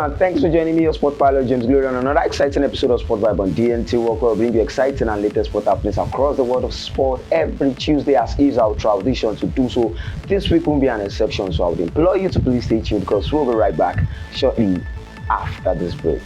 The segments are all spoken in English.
and thanks for joining me, your sport pilot James Glory, on another exciting episode of Sport Vibe on DNT World, where we bring you exciting and latest sport happenings across the world of sport every Tuesday, as is our tradition to do so. This week won't be an exception, so I would implore you to please stay tuned, because we'll be right back shortly after this break.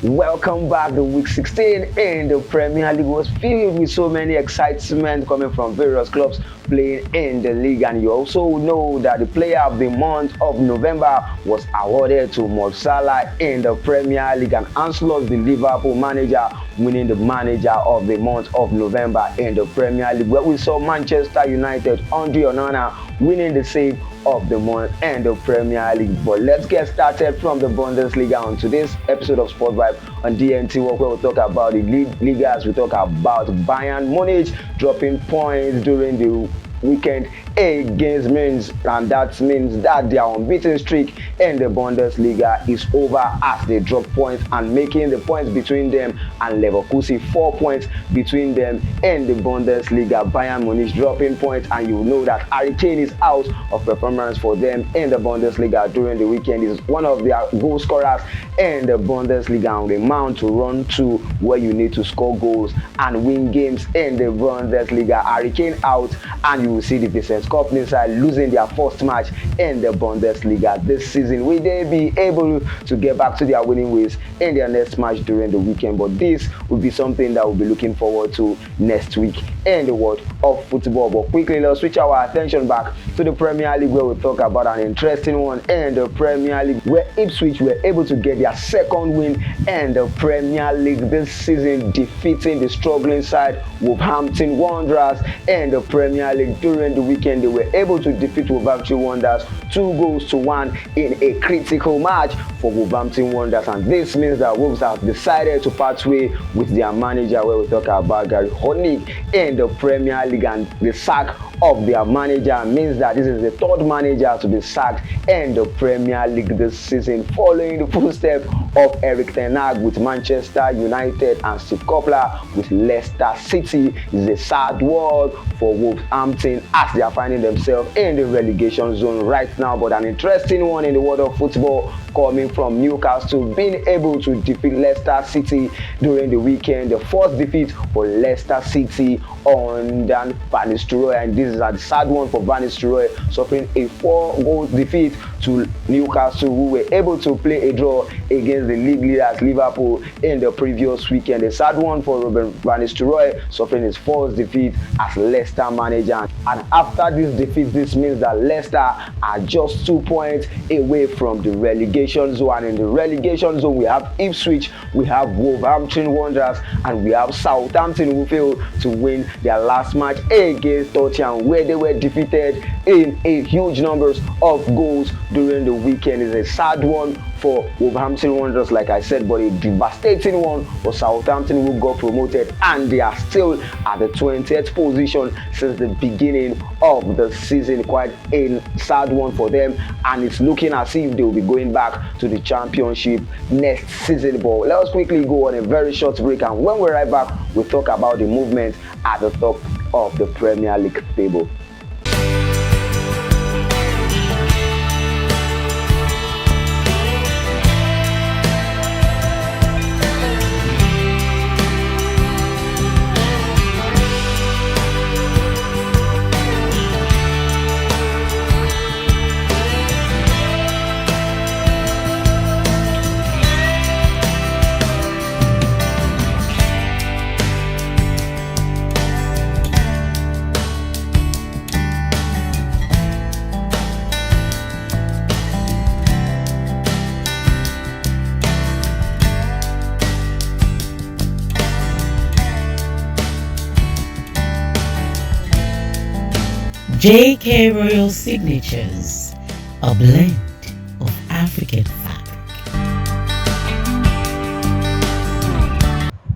Welcome back. The week 16 in the Premier League was filled with so many excitement coming from various clubs playing in the league, and you also know that the player of the month of November was awarded to Mo Salah in the Premier League, and Ancelotti, the Liverpool manager, winning the manager of the month of November in the Premier League, where we saw Manchester United, Andre Onana, winning the save of the month and the Premier League. But let's get started from the Bundesliga on today's episode of Sport Vibe on DNT, where we'll talk about the Ligas. We talk about Bayern Munich dropping points during the weekend against Mainz, and that means that their unbeaten streak in the Bundesliga is over, as they drop points and making the points between them and Leverkusen 4 points between them in the Bundesliga. Bayern Munich dropping points, and you know that Harry Kane is out of performance for them in the Bundesliga during the weekend. He's one of their goal scorers in the Bundesliga, and the amount to run to where you need to score goals and win games in the Bundesliga. Harry Kane out, and you will see the Vincent Kompany side losing their first match in the Bundesliga this season. Will they be able to get back to their winning ways in their next match during the weekend? But this will be something that we'll be looking forward to next week in the world of football. But quickly, let's switch our attention back to the Premier League, where we'll talk about an interesting one in the Premier League, where Ipswich were able to get their second win in the Premier League this season, defeating the struggling side Wolverhampton Wanderers in the Premier League. During the weekend, they were able to defeat Wolverhampton Wanderers 2-1 in a critical match for Wolverhampton Wanderers, and this means that Wolves have decided to part way with their manager, where we talk about Gary Honig in the Premier League, and the sack of their manager means that this is the third manager to be sacked in the Premier League this season, following the footsteps of Erik ten Hag with Manchester United and Steve Coppler with Leicester City. Is a sad world for Wolverhampton, as they are finding themselves in the relegation zone right now. But an interesting one in the world of football coming from Newcastle being able to defeat Leicester City during the weekend. The first defeat for Leicester City under Van Nistelrooy, and this is a sad one for Van Nistelrooy, suffering a 4-goal defeat to Newcastle, who were able to play a draw against the league leaders Liverpool in the previous weekend. A sad one for Ruben Van Nistelrooy, suffering his first defeat as Leicester manager. And after this defeat, this means that Leicester are just 2 points away from the relegation zone. And in the relegation zone, we have Ipswich, we have Wolverhampton Wanderers, and we have Southampton, who failed to win their last match against Tottenham, where they were defeated in a huge numbers of goals during the weekend. It's a sad one for Wolverhampton Wanderers, like I said, but a devastating one for Southampton, who got promoted, and they are still at the 20th position since the beginning of the season. Quite a sad one for them, and it's looking as if they will be going back to the championship next season. But let's quickly go on a very short break, and when we're right back, we'll talk about the movement at the top of the Premier League table. JK Royal Signatures, a blend of African fabric.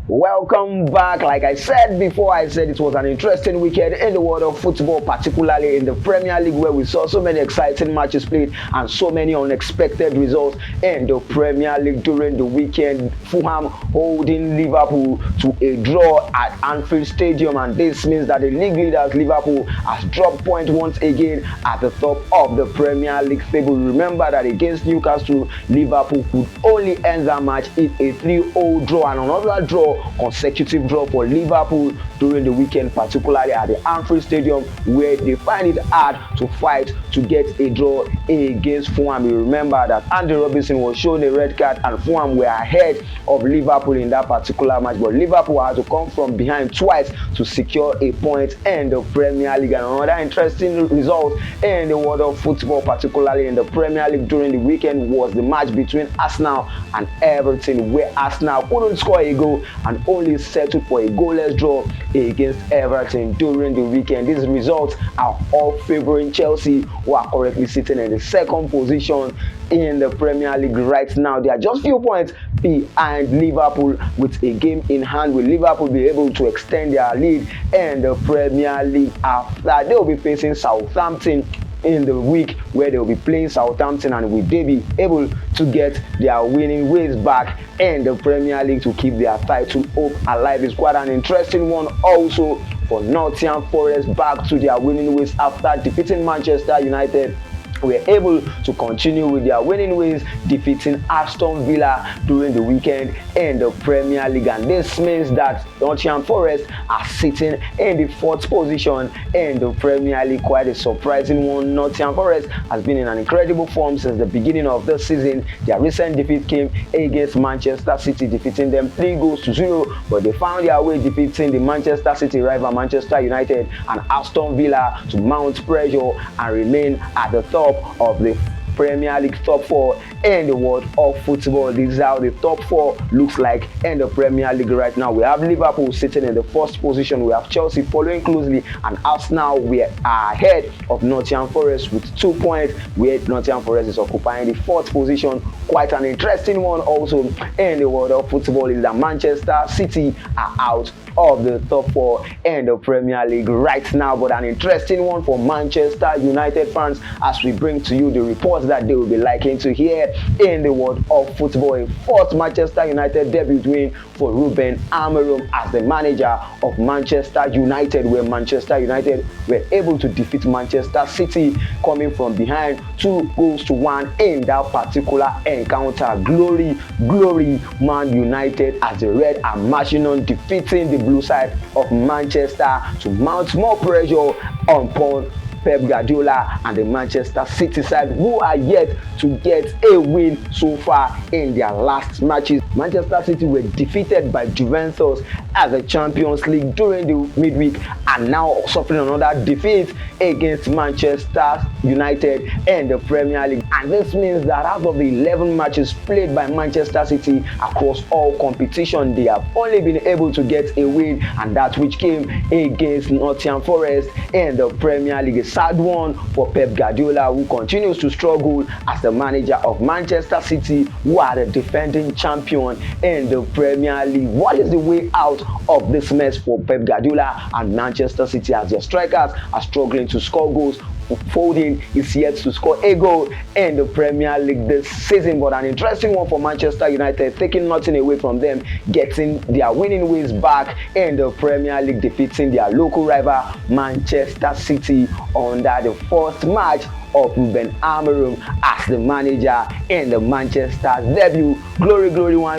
Welcome back. Like I said before, I said it was an interesting weekend in the world of football, particularly in the Premier League, where we saw so many exciting matches played and so many unexpected results in the Premier League during the weekend. Fulham holding Liverpool to a draw at Anfield Stadium, and this means that the league leaders Liverpool has dropped points once again at the top of the Premier League table. Remember that against Newcastle, Liverpool could only end that match in a 3-0 draw, and another consecutive draw for Liverpool during the weekend, particularly at the Anfield Stadium, where they find it hard to fight to get a draw against Fulham. You remember that Andy Robertson was shown a red card and Fulham were ahead of Liverpool in that particular match, but Liverpool had to come from behind twice to secure a point in the Premier League. And another interesting result in the world of football, particularly in the Premier League during the weekend, was the match between Arsenal and Everton, where Arsenal couldn't score a goal and only settled for a goalless draw against Everton during the weekend. These results are all favoring Chelsea, who are currently sitting in the second position in the Premier League right now. They are just few points behind Liverpool with a game in hand. Will Liverpool be able to extend their lead in the Premier League after they will be facing Southampton in the week, where they will be playing Southampton, and will they be able to get their winning ways back in the Premier League to keep their title hope alive? It's quite an interesting one also for Nottingham Forest, back to their winning ways after defeating Manchester United. Were able to continue with their winning ways, defeating Aston Villa during the weekend in the Premier League, and this means that Nottingham Forest are sitting in the 4th position in the Premier League. Quite a surprising one. Nottingham Forest has been in an incredible form since the beginning of the season. Their recent defeat came against Manchester City, defeating them 3-0, but they found their way defeating the Manchester City rival Manchester United and Aston Villa to mount pressure and remain at the top of the Premier League top 4 in the world of football. This is how the top 4 looks like in the Premier League right now. We have Liverpool sitting in the 1st position. We have Chelsea following closely, and Arsenal we are ahead of Nottingham Forest with 2 points, where Nottingham Forest is occupying the 4th position. Quite an interesting one also in the world of football is that Manchester City are out of the top 4 in the Premier League right now, but an interesting one for Manchester United fans as we bring to you the reports that they will be liking to hear in the world of football. A 4th Manchester United debut win for Ruben Amorim as the manager of Manchester United, where Manchester United were able to defeat Manchester City coming from behind 2-1 in that particular encounter. Glory, Man United, as the Red are marching on, defeating the blue side of Manchester to mount more pressure upon Pep Guardiola and the Manchester City side, who are yet to get a win so far in their last matches. Manchester City were defeated by Juventus as the Champions League during the midweek, and now suffering another defeat against Manchester United in the Premier League. And this means that out of the 11 matches played by Manchester City across all competition, they have only been able to get a win, and that which came against Nottingham Forest in the Premier League. A sad one for Pep Guardiola, who continues to struggle as the manager of Manchester City, who are the defending champion in the Premier League. What is the way out of this mess for Pep Guardiola and Manchester City, as their strikers are struggling to score goals? Foden is yet to score a goal in the Premier League this season, but an interesting one for Manchester United, taking nothing away from them, getting their winning ways back in the Premier League, defeating their local rival Manchester City under the first match of Ruben Amorim as the manager in the Manchester debut. Glory,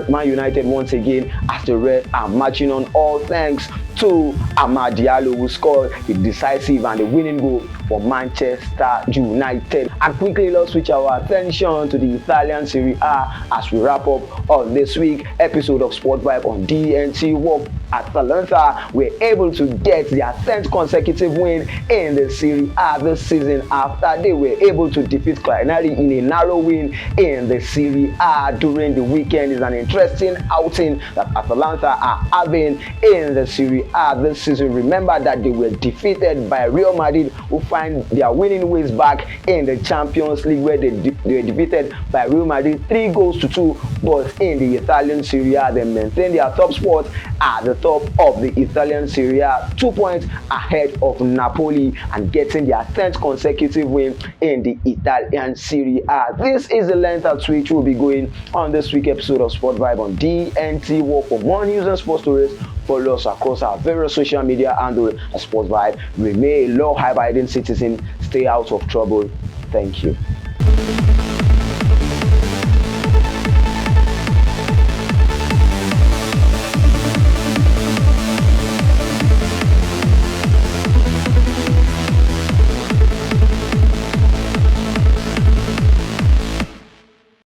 Man United once again, as the Red are marching on, all thanks to Amad Diallo, who scored the decisive and the winning goal for Manchester United. And quickly, let's switch our attention to the Italian Serie A as we wrap up on this week's episode of Sport Vibe on DNT Walk. Atalanta were able to get their 10th consecutive win in the Serie A this season after they were able to defeat Cagliari in a narrow win in the Serie A during the weekend. Is an interesting outing that Atalanta are having in the Serie this season. Remember that they were defeated by Real Madrid, who find their winning ways back in the Champions League, where they were defeated by Real Madrid 3-2. But in the Italian Serie A, they maintain their top spot at the top of the Italian Serie A, 2 points ahead of Napoli, and getting their 10th consecutive win in the Italian Serie A. This is the length at which we'll be going on this week's episode of Sport Vibe on DNT. For more news and sports stories, follow us across our various social media handles at Sports Vibe. Remain a law-abiding citizen. Stay out of trouble. Thank you.